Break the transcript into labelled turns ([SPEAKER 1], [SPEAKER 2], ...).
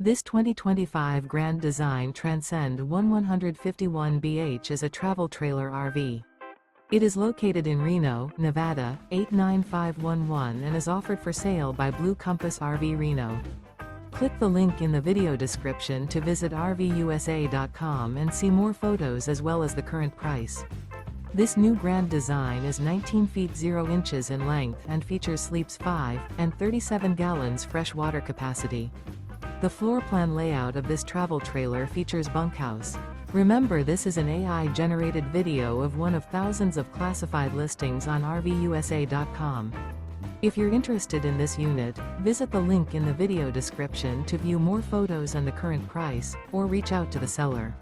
[SPEAKER 1] This 2025 Grand Design Transcend One 151BH is a travel trailer RV. It is located in Reno, Nevada, 89511 and is offered for sale by Blue Compass RV Reno. Click the link in the video description to visit RVUSA.com and see more photos as well as the current price. This new Grand Design is 19 feet 0 inches in length and features sleeps 5 and 37 gallons fresh water capacity. The floor plan layout of this travel trailer features bunkhouse. Remember, this is an AI-generated video of one of thousands of classified listings on RVUSA.com. If you're interested in this unit, visit the link in the video description to view more photos and the current price, or reach out to the seller.